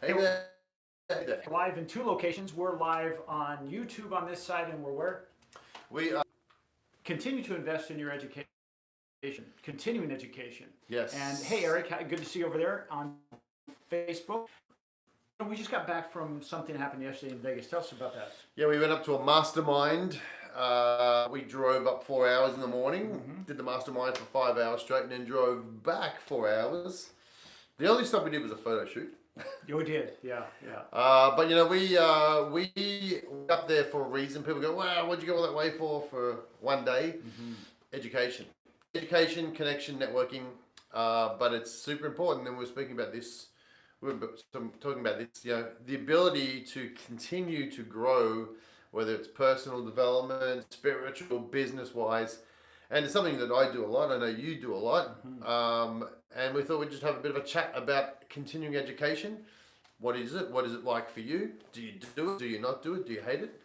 Hey there. Hey there. Live in two locations. We're live on YouTube on this side, and we're where? We are. Continue to invest in your education, continuing education. Yes. And hey, Eric, good to see you over there on Facebook. We just got back from something that happened yesterday in Vegas. Tell us about that. Yeah, we went up to a mastermind. We drove up 4 hours in the morning, did the mastermind for 5 hours straight, and then drove back 4 hours. The only stop we did was a photo shoot. You did, yeah. But you know, we were up there for a reason. People go, "Wow, what'd you go all that way for one day?" Education, connection, networking. But it's super important. And we're speaking about this. We're talking about this. You know, the ability to continue to grow, whether it's personal development, spiritual, business wise. And it's something that I do a lot. I know you do a lot. And we thought we'd just have a bit of a chat about continuing education. What is it? What is it like for you? Do you do it? Do you not do it? Do you hate it?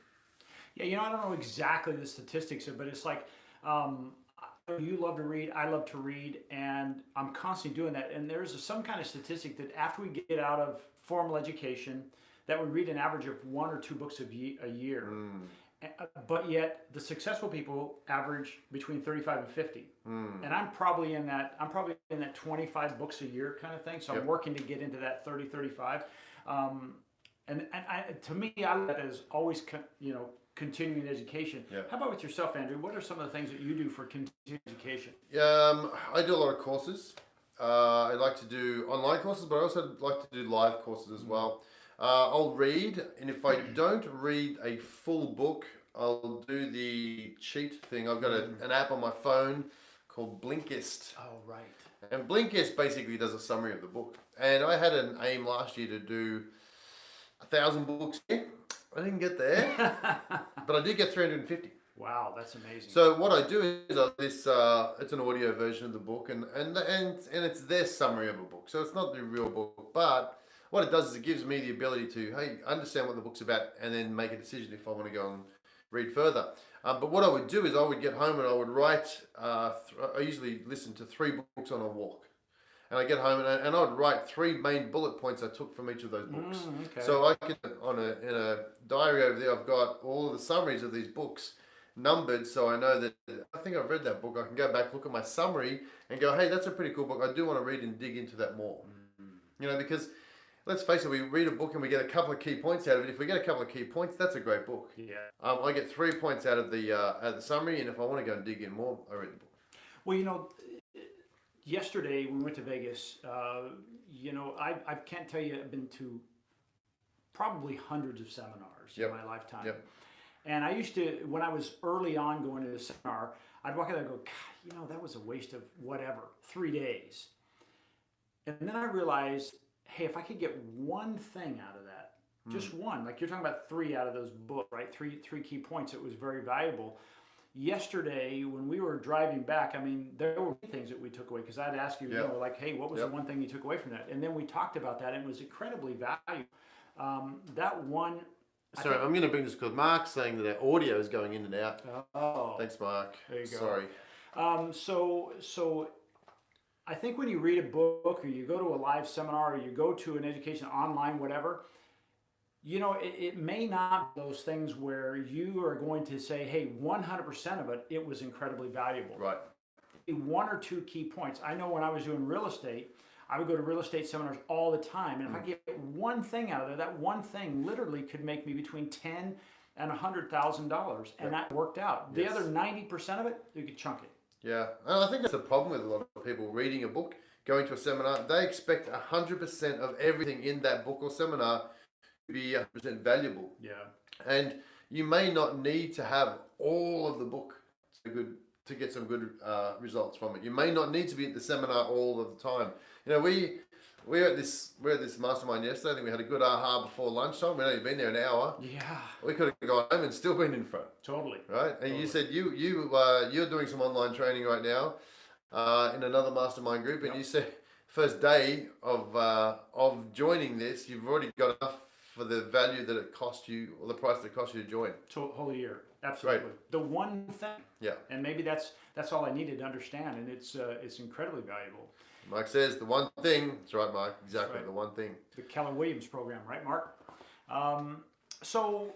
Yeah, I don't know exactly the statistics, but it's like you love to read, I love to read, and I'm constantly doing that. And there's some kind of statistic that after we get out of formal education, that we read an average of 1 or 2 books a year. But yet the successful people average between 35 and 50. And I'm probably in that 25 books a year kind of thing. So I'm working to get into that 30, 35. To me, I look at it as always, continuing education. Yeah. How about with yourself, Andrew? What are some of the things that you do for continuing education? I do a lot of courses. I like to do online courses, but I also like to do live courses as well. I'll read, and if I don't read a full book, I'll do the cheat thing. I've got an app on my phone called Blinkist. Oh, right. And Blinkist basically does a summary of the book. And I had an aim last year to do 1,000 books. I didn't get there, but I did get 350. Wow, that's amazing. So what I do is it's an audio version of the book, and it's their summary of a book. So it's not the real book, but what it does is it gives me the ability to understand what the book's about, and then make a decision if I want to go and read further. But what I would do is I would get home and I would write. I usually listen to 3 books on a walk. And I get home and I would write 3 main bullet points I took from each of those books. Okay. So I can in a diary over there, I've got all of the summaries of these books numbered, so I know that I think I've read that book. I can go back, look at my summary, and go, hey, that's a pretty cool book. I do want to read and dig into that more. Because let's face it, we read a book and we get a couple of key points out of it. If we get a couple of key points, that's a great book. Yeah. I get 3 points out of the summary, and if I want to go and dig in more, I read the book. Well, yesterday we went to Vegas. I can't tell you, I've been to probably hundreds of seminars in my lifetime. Yep. And I used to, when I was early on going to the seminar, I'd walk out there and go, God, that was a waste of 3 days. And then I realized, hey, if I could get one thing out of that, just one, like you're talking about 3 out of those books, right? Three key points, it was very valuable. Yesterday, when we were driving back, there were things that we took away, because I'd ask you, hey, what was the one thing you took away from that? And then we talked about that, and it was incredibly valuable. That one. Sorry, I'm going to bring this because Mark's saying that our audio is going in and out. Oh. Thanks, Mark. There you go. Sorry. So I think when you read a book, or you go to a live seminar, or you go to an education online, whatever, it may not be those things where you are going to say, hey, 100% of it was incredibly valuable. Right. 1 or 2 key points. I know when I was doing real estate, I would go to real estate seminars all the time. And if I get one thing out of there, that one thing literally could make me between $10,000 and $100,000. And that worked out. The other 90% of it, you could chunk it. Yeah. And I think that's the problem with a lot of people reading a book, going to a seminar. They expect 100% of everything in that book or seminar to be 100% valuable. Yeah. And you may not need to have all of the book to get some good results from it. You may not need to be at the seminar all of the time. We're at this mastermind yesterday. I think we had a good aha before lunchtime. We'd only been there an hour. Yeah. We could have gone home and still been in front. Totally. Right? And you said you're doing some online training right now in another mastermind group, and you said first day of joining this, you've already got enough for the value that it cost you, or the price that it cost you to join. Whole year. Absolutely. Right. The one thing. Yeah. And maybe that's all I needed to understand, and it's incredibly valuable. Mike says the one thing. That's right, Mike. Exactly, right. the one thing. The Keller Williams program, right, Mark? So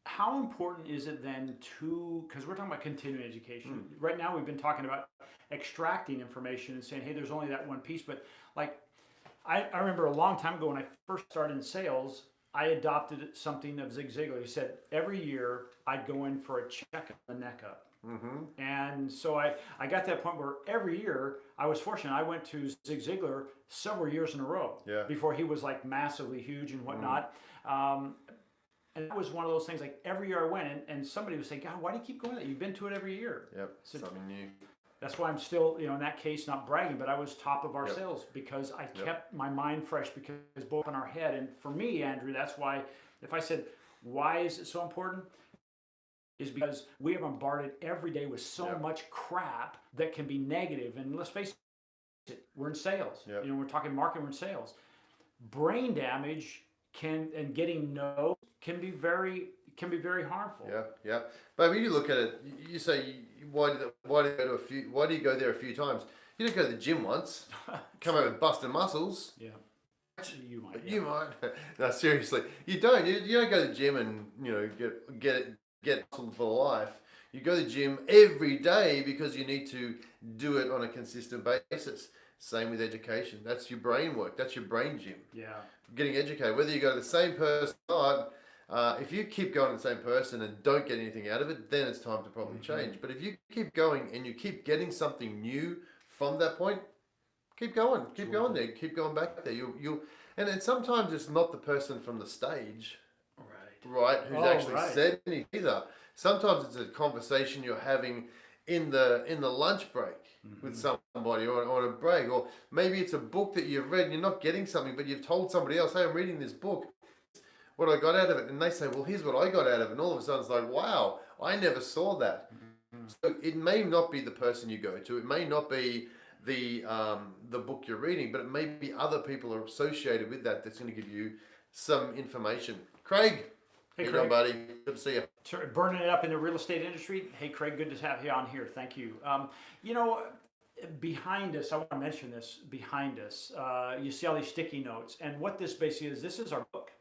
how important is it then to, because we're talking about continuing education. Right now we've been talking about extracting information and saying, hey, there's only that one piece. But like, I remember a long time ago when I first started in sales, I adopted something of Zig Ziglar. He said every year I'd go in for a check on the neck up. And so I got to that point where every year I was fortunate. I went to Zig Ziglar several years in a row before he was like massively huge and whatnot. And that was one of those things, like every year I went and somebody would say, God, why do you keep going there? You've been to it every year. Yep, So something new. that's why I'm still, in that case, not bragging, but I was top of our sales because I kept my mind fresh because both in our head. And for me, Andrew, that's why if I said, why is it so important? Is because we are bombarded every day with so much crap that can be negative. And let's face it, we're in sales. We're talking marketing, we're in sales. Brain damage and getting no can be very harmful. Yeah. But when you look at it, you say, why do you go there a few times? You don't go to the gym once, come out with busted muscles. Yeah. You might. You might. No, seriously, you don't. You don't go to the gym and get muscle for life. You go to the gym every day because you need to do it on a consistent basis. Same with education. That's your brain work. That's your brain gym. Yeah. Getting educated. Whether you go to the same person or not, if you keep going to the same person and don't get anything out of it, then it's time to probably change. But if you keep going and you keep getting something new from that point, keep going. Keep going there. Keep going back there. And sometimes it's not the person from the stage, right, who's actually said anything either. Sometimes it's a conversation you're having in the lunch break with somebody or on a break, or maybe it's a book that you've read and you're not getting something, but you've told somebody else, hey, I'm reading this book, what I got out of it, and they say, well, here's what I got out of it, and all of a sudden it's like, wow, I never saw that. So it may not be the person you go to, it may not be the book you're reading, but it may be other people are associated with that's going to give you some information. Craig. Hey, How you Craig. doing, buddy? Good to see you. Burning it up in the real estate industry. Hey, Craig, good to have you on here. Thank you. Behind us, I want to mention this. Behind us, you see all these sticky notes, and what this basically is, this is our book.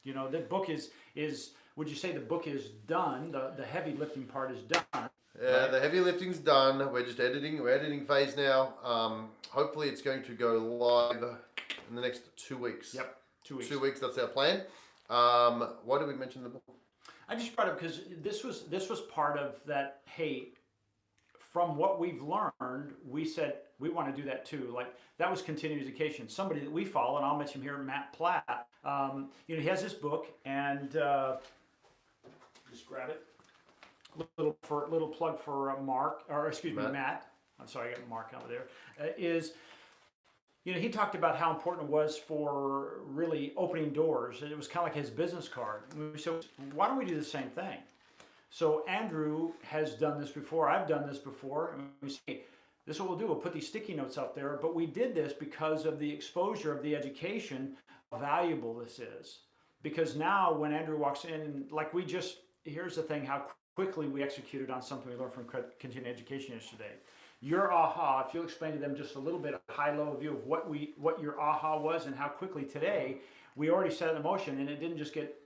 The book is. Would you say the book is done? The heavy lifting part is done. Yeah, the heavy lifting's done. We're just editing. We're editing phase now. Hopefully, it's going to go live in the next 2 weeks. Yep, 2 weeks. 2 weeks. That's our plan. Why did we mention the book? I just brought it up because this was part of that. Hey, from what we've learned, we said we want to do that too. Like that was continuing education. Somebody that we follow, and I'll mention him here, Matt Platt. He has this book, and just grab it. Little plug for Matt. I'm sorry, I got Mark over there. He talked about how important it was for really opening doors. And it was kind of like his business card. So why don't we do the same thing? So Andrew has done this before. I've done this before. And we say, this is what we'll do. We'll put these sticky notes up there. But we did this because of the exposure of the education, how valuable this is. Because now when Andrew walks in, and here's the thing, how quickly we executed on something we learned from continuing education yesterday. Your aha, if you'll explain to them just a little bit, a high-level view of what your aha was and how quickly today we already set it in motion, and it didn't just get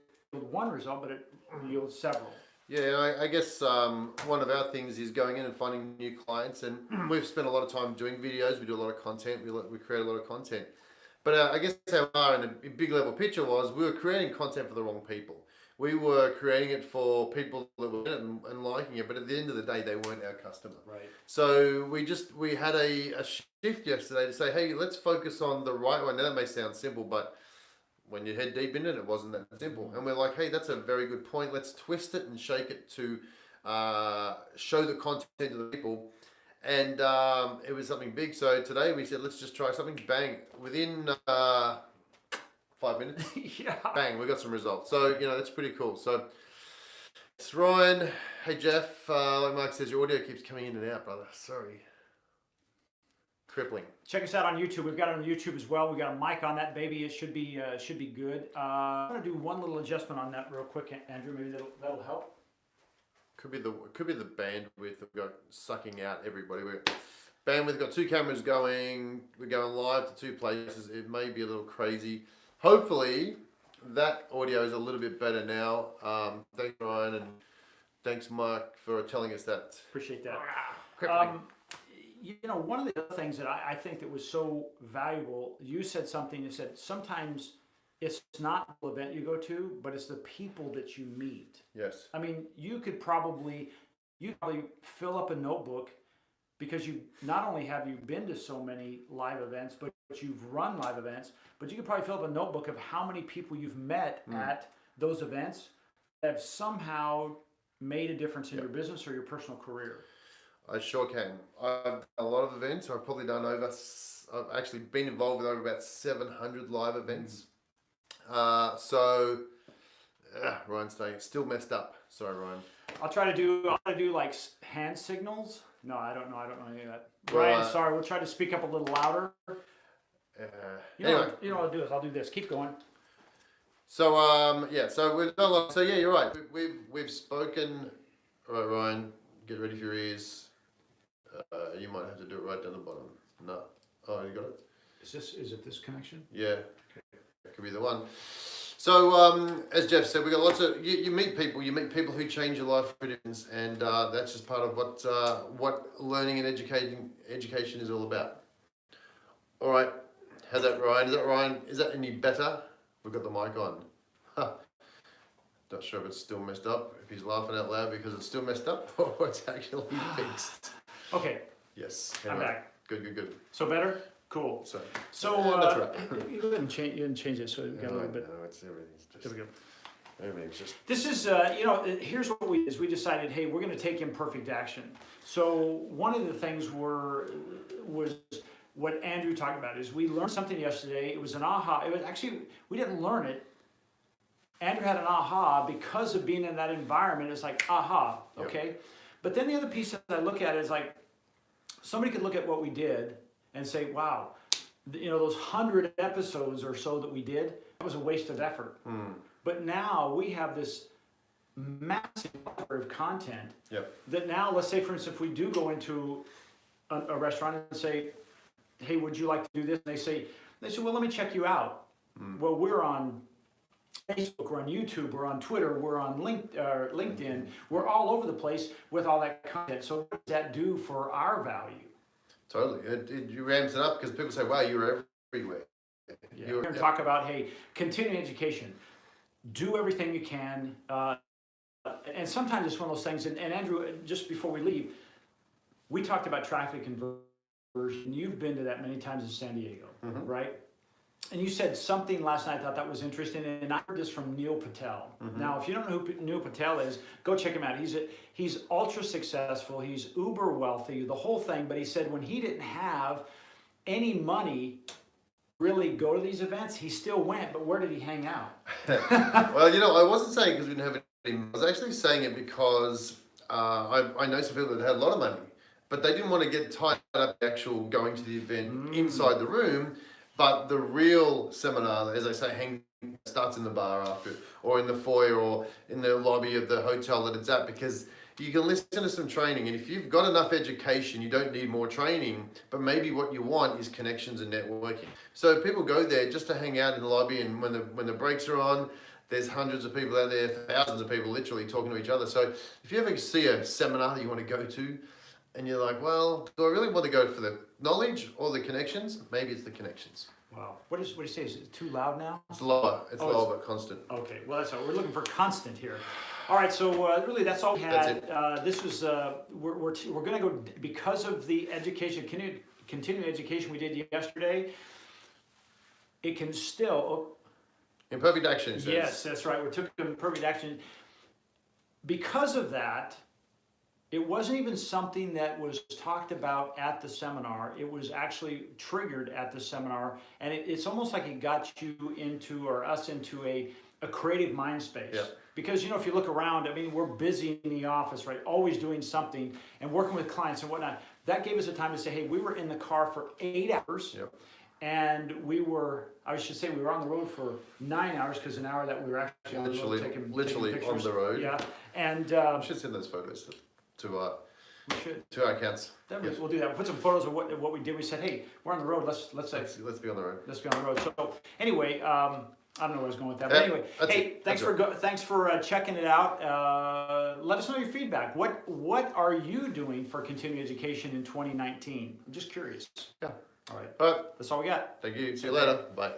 one result, but it yielded several. Yeah, I guess one of our things is going in and finding new clients, and we've spent a lot of time doing videos. We do a lot of content. We create a lot of content. But I guess our in a big level picture was we were creating content for the wrong people. We were creating it for people that were in it and liking it, but at the end of the day, they weren't our customer. Right. So we had a shift yesterday to say, hey, let's focus on the right one. Now that may sound simple, but when you head deep in it, it wasn't that simple. And we're like, hey, that's a very good point. Let's twist it and shake it to show the content to the people. And it was something big. So today we said, let's just try something. Bang. Within 5 minutes, bang, we got some results. So, that's pretty cool. So, it's Ryan. Hey, Jeff. Like Mark says, your audio keeps coming in and out, brother. Sorry. Crippling. Check us out on YouTube. We've got it on YouTube as well. We got a mic on that baby. It should be good. I'm gonna do one little adjustment on that real quick, Andrew. Maybe that'll help. Could be the bandwidth that we got sucking out everybody. bandwidth. Got 2 cameras going. We're going live to 2 places. It may be a little crazy. Hopefully, that audio is a little bit better now. Thanks, Ryan, and thanks, Mark, for telling us that. Appreciate that. Crippling. You know, one of the other things that I think that was so valuable, you said something, you said sometimes it's not the event you go to, but it's the people that you meet. Yes. I mean, you probably fill up a notebook because you not only have you been to so many live events, but you've run live events, but you could probably fill up a notebook of how many people you've met at those events that have somehow made a difference in your business or your personal career. I sure can. I've done a lot of events. I've probably done I've actually been involved with over about 700 live events. Ryan's saying it's still messed up. Sorry, Ryan. I'll try to do like hand signals. No, I don't know any of that. Ryan, sorry. We'll try to speak up a little louder. Anyway. You know what I'll do is I'll do this. Keep going. So so we're done. So yeah, you're right. We've spoken. All right, Ryan, get ready for your ears. You might have to do it right down the bottom. No. Oh, you got it. Is it this connection? Yeah. That could be the one. So as Jeff said, we got lots of you meet people. You meet people who change your life for difference, and that's just part of what learning and education is all about. All right. How's that, Ryan? Is that any better? We've got the mic on. Not sure if it's still messed up, if he's laughing out loud because it's still messed up, or it's actually fixed. Okay. Yes. I'm back. Good. So better? Cool. So that's right. You didn't change it, so we got a little bit. No, everything's just. There we go. Everything's just. This is, here's what we decided, hey, we're going to take imperfect action. So one of the things was what Andrew talked about is we learned something yesterday. It was an aha. It was actually, we didn't learn it. Andrew had an aha because of being in that environment. It's like, aha, okay. Yep. But then the other piece that I look at is like, somebody could look at what we did and say, wow, those 100 episodes or so that we did, that was a waste of effort. But now we have this massive library of content that now, let's say, for instance, if we do go into a restaurant and say, hey, would you like to do this? And they say, well, let me check you out. Well, we're on Facebook, we're on YouTube, we're on Twitter, we're on LinkedIn. We're all over the place with all that content. So what does that do for our value? Totally. It ramps it up because people say, wow, you're everywhere. Yeah. We're going to talk about, hey, continuing education. Do everything you can. And sometimes it's one of those things, and Andrew, just before we leave, we talked about traffic conversion. You've been to that many times in San Diego, right? And you said something last night I thought that was interesting, and I heard this from Neil Patel. Now, if you don't know who Neil Patel is, go check him out. He's ultra successful. He's uber wealthy, the whole thing. But he said when he didn't have any money really go to these events, he still went. But where did he hang out? Well, I wasn't saying because we didn't have any. I was actually saying it because I know some people that had a lot of money, but they didn't want to get tied up in actual going to the event inside the room. But the real seminar, as I say, starts in the bar after, or in the foyer, or in the lobby of the hotel that it's at, because you can listen to some training. And if you've got enough education, you don't need more training, but maybe what you want is connections and networking. So people go there just to hang out in the lobby, and when the breaks are on, there's hundreds of people out there, thousands of people literally talking to each other. So if you ever see a seminar that you want to go to, and you're like, well, do I really want to go for the knowledge or the connections? Maybe it's the connections. Wow. What do you say? Is it too loud now? It's lower. It's lower, but constant. Okay. Well, that's all. We're looking for constant here. All right. So really, that's all we had. This was we're going to go because of the education, continuing education we did yesterday. It can still. Imperfect action. Yes, that's right. We took imperfect action. Because of that, it wasn't even something that was talked about at the seminar. It was actually triggered at the seminar, and it's almost like it got you into, or us into, a creative mind space. Yeah. Because, if you look around, I mean, we're busy in the office, right? Always doing something and working with clients and whatnot. That gave us a time to say, hey, we were in the car for 8 hours. Yep. And we were on the road for 9 hours, because an hour that we were actually on the road taking on pictures. the road. Yeah. And I should send those photos to We should. To our accounts. We'll do that. We'll put some photos of what we did. We said, hey, we're on the road. Let's be on the road. Let's be on the road. So anyway, I don't know where I was going with that. But anyway, hey, thanks for checking it out. Let us know your feedback. What are you doing for continuing education in 2019? I'm just curious. Yeah. All right. All right. That's all we got. Thank you. See you Okay. later. Bye.